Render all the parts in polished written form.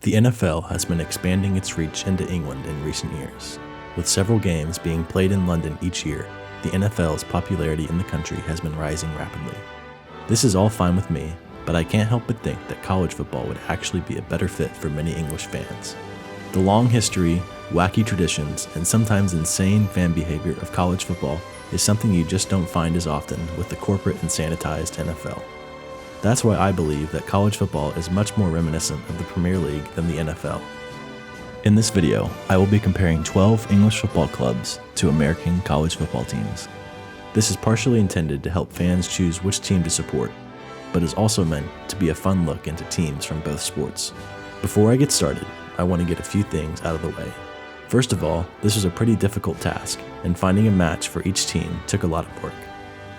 The NFL has been expanding its reach into England in recent years. With several games being played in London each year, the NFL's popularity in the country has been rising rapidly. This is all fine with me, but I can't help but think that college football would actually be a better fit for many English fans. The long history, wacky traditions, and sometimes insane fan behavior of college football is something you just don't find as often with the corporate and sanitized NFL. That's why I believe that college football is much more reminiscent of the Premier League than the NFL. In this video, I will be comparing 12 English football clubs to American college football teams. This is partially intended to help fans choose which team to support, but is also meant to be a fun look into teams from both sports. Before I get started, I want to get a few things out of the way. First of all, this was a pretty difficult task, and finding a match for each team took a lot of work.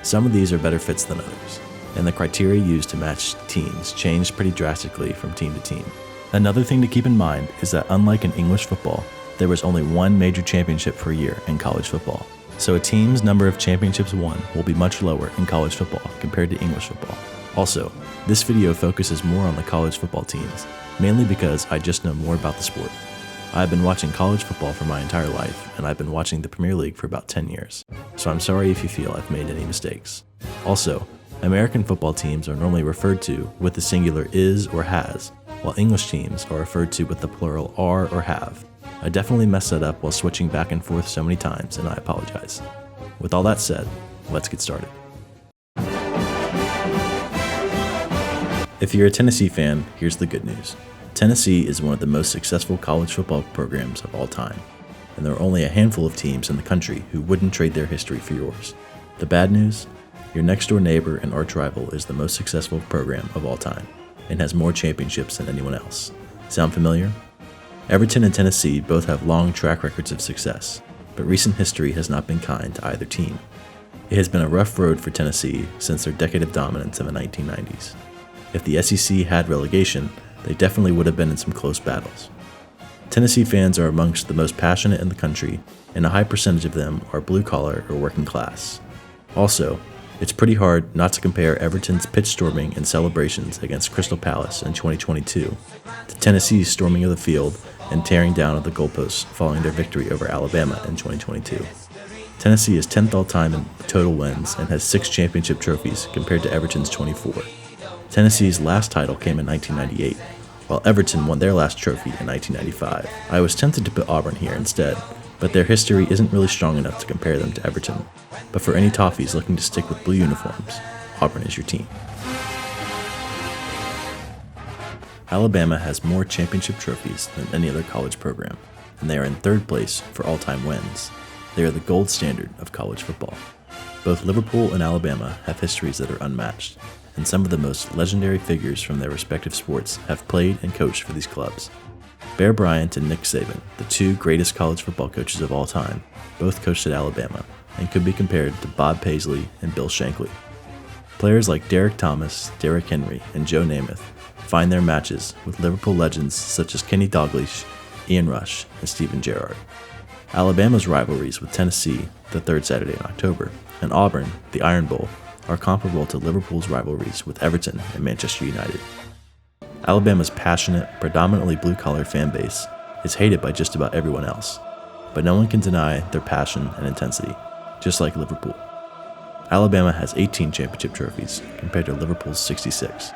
Some of these are better fits than others, and the criteria used to match teams changed pretty drastically from team to team. Another thing to keep in mind is that unlike in English football, there was only one major championship per year in college football. So a team's number of championships won will be much lower in college football compared to English football. Also, this video focuses more on the college football teams, mainly because I just know more about the sport. I've been watching college football for my entire life, and I've been watching the Premier League for about 10 years, so I'm sorry if you feel I've made any mistakes. Also, American football teams are normally referred to with the singular is or has, while English teams are referred to with the plural are or have. I definitely messed that up while switching back and forth so many times, and I apologize. With all that said, let's get started. If you're a Tennessee fan, here's the good news. Tennessee is one of the most successful college football programs of all time, and there are only a handful of teams in the country who wouldn't trade their history for yours. The bad news? Your next-door neighbor and arch rival is the most successful program of all time, and has more championships than anyone else. Sound familiar? Everton and Tennessee both have long track records of success, but recent history has not been kind to either team. It has been a rough road for Tennessee since their decade of dominance in the 1990s. If the SEC had relegation, they definitely would have been in some close battles. Tennessee fans are amongst the most passionate in the country, and a high percentage of them are blue-collar or working class. Also, it's pretty hard not to compare Everton's pitch storming and celebrations against Crystal Palace in 2022 to Tennessee's storming of the field and tearing down of the goalposts following their victory over Alabama in 2022. Tennessee is 10th all-time in total wins and has 6 championship trophies compared to Everton's 24. Tennessee's last title came in 1998, while Everton won their last trophy in 1995. I was tempted to put Auburn here instead, but their history isn't really strong enough to compare them to Everton. But for any Toffees looking to stick with blue uniforms, Auburn is your team. Alabama has more championship trophies than any other college program, and they are in 3rd place for all-time wins. They are the gold standard of college football. Both Liverpool and Alabama have histories that are unmatched, and some of the most legendary figures from their respective sports have played and coached for these clubs. Bear Bryant and Nick Saban, the 2 greatest college football coaches of all time, both coached at Alabama, and could be compared to Bob Paisley and Bill Shankly. Players like Derek Thomas, Derrick Henry, and Joe Namath find their matches with Liverpool legends such as Kenny Dalglish, Ian Rush, and Steven Gerrard. Alabama's rivalries with Tennessee, the 3rd Saturday in October, and Auburn, the Iron Bowl, are comparable to Liverpool's rivalries with Everton and Manchester United. Alabama's passionate, predominantly blue-collar fan base is hated by just about everyone else, but no one can deny their passion and intensity, just like Liverpool. Alabama has 18 championship trophies compared to Liverpool's 66.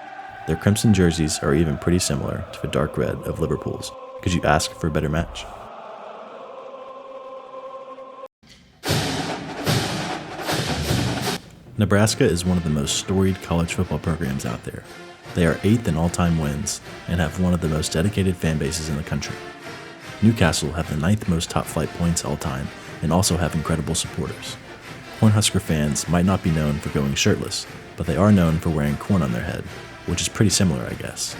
Their crimson jerseys are even pretty similar to the dark red of Liverpool's. Could you ask for a better match? Nebraska is one of the most storied college football programs out there. They are 8th in all-time wins and have one of the most dedicated fan bases in the country. Newcastle have the 9th most top-flight points all time and also have incredible supporters. Cornhusker fans might not be known for going shirtless, but they are known for wearing corn on their head, which is pretty similar, I guess.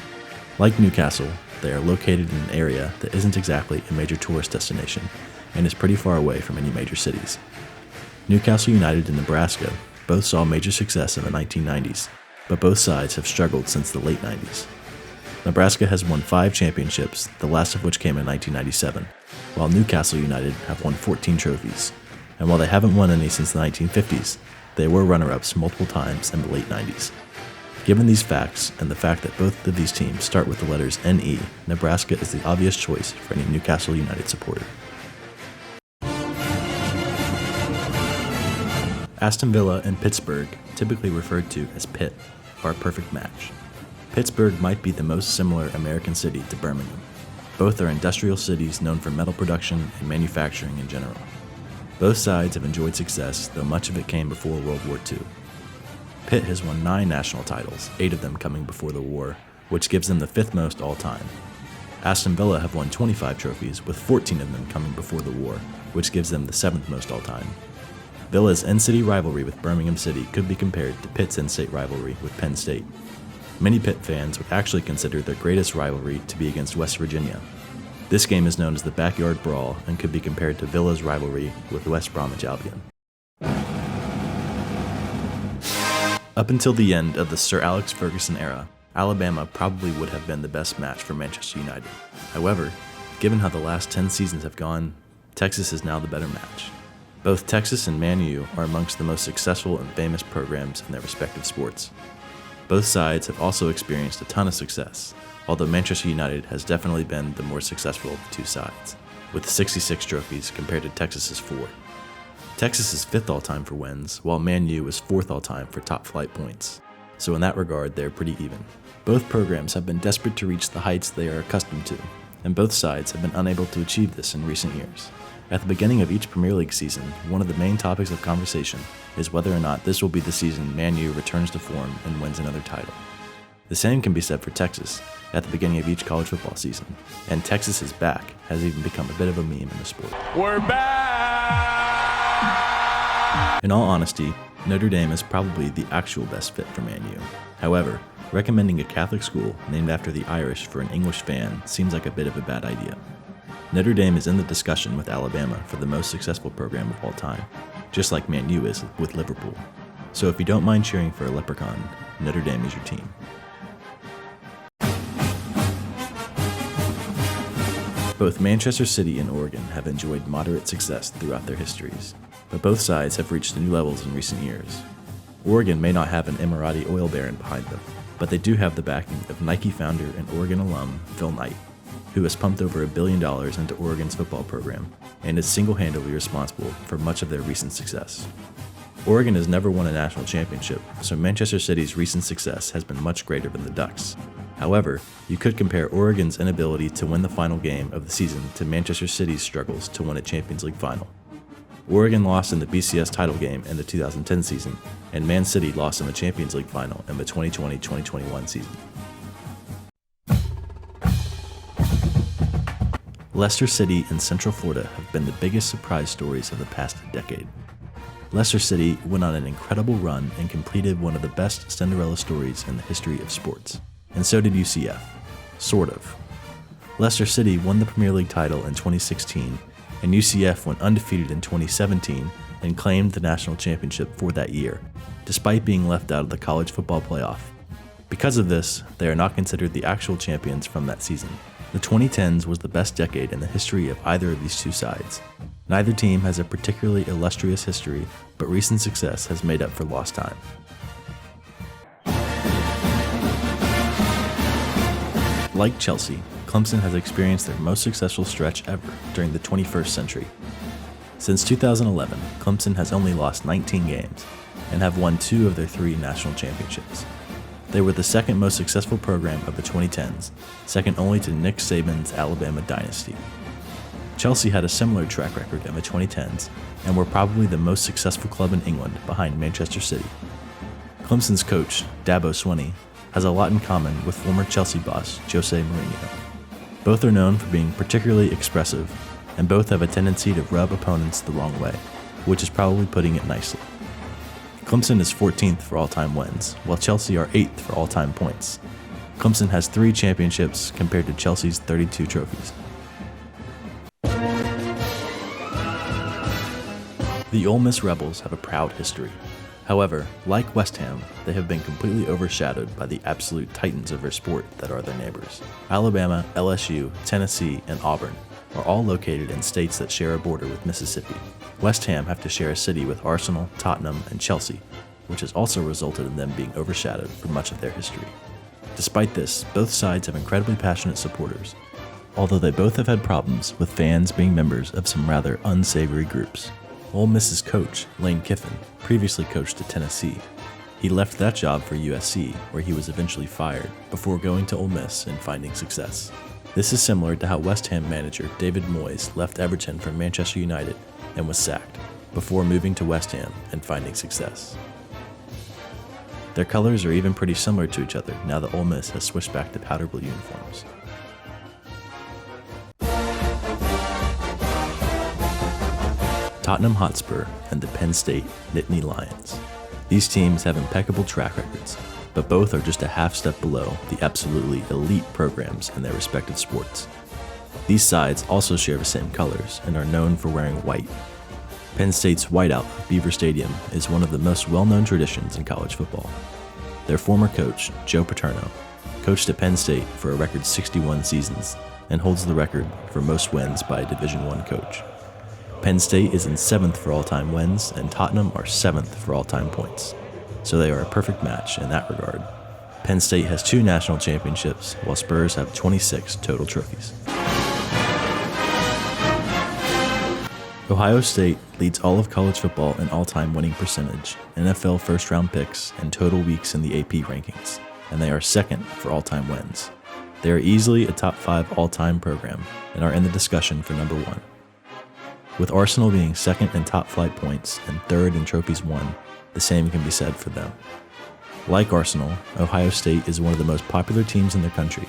Like Newcastle, they are located in an area that isn't exactly a major tourist destination and is pretty far away from any major cities. Newcastle United and Nebraska both saw major success in the 1990s, but both sides have struggled since the late 90s. Nebraska has won 5 championships, the last of which came in 1997, while Newcastle United have won 14 trophies. And while they haven't won any since the 1950s, they were runner-ups multiple times in the late 90s. Given these facts, and the fact that both of these teams start with the letters NE, Nebraska is the obvious choice for any Newcastle United supporter. Aston Villa and Pittsburgh, typically referred to as Pitt, are a perfect match. Pittsburgh might be the most similar American city to Birmingham. Both are industrial cities known for metal production and manufacturing in general. Both sides have enjoyed success, though much of it came before World War II. Pitt has won 9 national titles, 8 of them coming before the war, which gives them the 5th most all time. Aston Villa have won 25 trophies, with 14 of them coming before the war, which gives them the 7th most all time. Villa's in-city rivalry with Birmingham City could be compared to Pitt's in-state rivalry with Penn State. Many Pitt fans would actually consider their greatest rivalry to be against West Virginia. This game is known as the Backyard Brawl and could be compared to Villa's rivalry with West Bromwich Albion. Up until the end of the Sir Alex Ferguson era, Alabama probably would have been the best match for Manchester United. However, given how the last 10 seasons have gone, Texas is now the better match. Both Texas and Man U are amongst the most successful and famous programs in their respective sports. Both sides have also experienced a ton of success, although Manchester United has definitely been the more successful of the two sides, with 66 trophies compared to Texas's 4. Texas is 5th all-time for wins, while Man U is 4th all-time for top-flight points. So in that regard, they're pretty even. Both programs have been desperate to reach the heights they are accustomed to, and both sides have been unable to achieve this in recent years. At the beginning of each Premier League season, one of the main topics of conversation is whether or not this will be the season Man U returns to form and wins another title. The same can be said for Texas at the beginning of each college football season, and Texas is back has even become a bit of a meme in the sport. We're back! In all honesty, Notre Dame is probably the actual best fit for Man U. However, recommending a Catholic school named after the Irish for an English fan seems like a bit of a bad idea. Notre Dame is in the discussion with Alabama for the most successful program of all time, just like Man U is with Liverpool. So if you don't mind cheering for a leprechaun, Notre Dame is your team. Both Manchester City and Oregon have enjoyed moderate success throughout their histories, but both sides have reached new levels in recent years. Oregon may not have an Emirati oil baron behind them, but they do have the backing of Nike founder and Oregon alum Phil Knight, who has pumped over $1 billion into Oregon's football program and is single-handedly responsible for much of their recent success. Oregon has never won a national championship, so Manchester City's recent success has been much greater than the Ducks. However, you could compare Oregon's inability to win the final game of the season to Manchester City's struggles to win a Champions League final. Oregon lost in the BCS title game in the 2010 season, and Man City lost in the Champions League final in the 2020-2021 season. Leicester City and Central Florida have been the biggest surprise stories of the past decade. Leicester City went on an incredible run and completed one of the best Cinderella stories in the history of sports. And so did UCF. Sort of. Leicester City won the Premier League title in 2016, and UCF went undefeated in 2017 and claimed the national championship for that year, despite being left out of the college football playoff. Because of this, they are not considered the actual champions from that season. The 2010s was the best decade in the history of either of these two sides. Neither team has a particularly illustrious history, but recent success has made up for lost time. Like Chelsea, Clemson has experienced their most successful stretch ever during the 21st century. Since 2011, Clemson has only lost 19 games and have won 2 of their 3 national championships. They were the second most successful program of the 2010s, second only to Nick Saban's Alabama dynasty. Chelsea had a similar track record in the 2010s and were probably the most successful club in England behind Manchester City. Clemson's coach, Dabo Swinney, has a lot in common with former Chelsea boss Jose Mourinho. Both are known for being particularly expressive, and both have a tendency to rub opponents the wrong way, which is probably putting it nicely. Clemson is 14th for all-time wins, while Chelsea are 8th for all-time points. Clemson has 3 championships compared to Chelsea's 32 trophies. The Ole Miss Rebels have a proud history. However, like West Ham, they have been completely overshadowed by the absolute titans of their sport that are their neighbors. Alabama, LSU, Tennessee, and Auburn are all located in states that share a border with Mississippi. West Ham have to share a city with Arsenal, Tottenham, and Chelsea, which has also resulted in them being overshadowed for much of their history. Despite this, both sides have incredibly passionate supporters, although they both have had problems with fans being members of some rather unsavory groups. Ole Miss's coach, Lane Kiffin, previously coached at Tennessee. He left that job for USC, where he was eventually fired, before going to Ole Miss and finding success. This is similar to how West Ham manager David Moyes left Everton for Manchester United and was sacked, before moving to West Ham and finding success. Their colors are even pretty similar to each other now that Ole Miss has switched back to powder blue uniforms. Tottenham Hotspur and the Penn State Nittany Lions. These teams have impeccable track records, but both are just a half step below the absolutely elite programs in their respective sports. These sides also share the same colors and are known for wearing white. Penn State's whiteout of Beaver Stadium is one of the most well-known traditions in college football. Their former coach, Joe Paterno, coached at Penn State for a record 61 seasons and holds the record for most wins by a Division I coach. Penn State is in 7th for all-time wins, and Tottenham are 7th for all-time points, so they are a perfect match in that regard. Penn State has 2 national championships, while Spurs have 26 total trophies. Ohio State leads all of college football in all-time winning percentage, NFL first-round picks, and total weeks in the AP rankings, and they are 2nd for all-time wins. They are easily a top 5 all-time program and are in the discussion for number 1. With Arsenal being 2nd in top-flight points and 3rd in trophies won, the same can be said for them. Like Arsenal, Ohio State is one of the most popular teams in the country.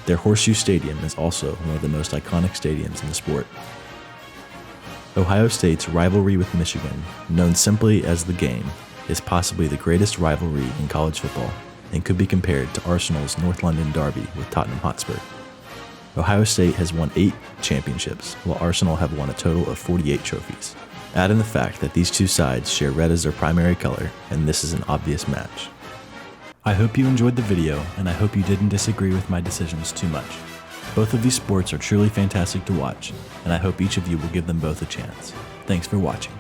Their Horseshoe Stadium is also one of the most iconic stadiums in the sport. Ohio State's rivalry with Michigan, known simply as the Game, is possibly the greatest rivalry in college football and could be compared to Arsenal's North London derby with Tottenham Hotspur. Ohio State has won 8 championships, while Arsenal have won a total of 48 trophies. Add in the fact that these two sides share red as their primary color, and this is an obvious match. I hope you enjoyed the video, and I hope you didn't disagree with my decisions too much. Both of these sports are truly fantastic to watch, and I hope each of you will give them both a chance. Thanks for watching.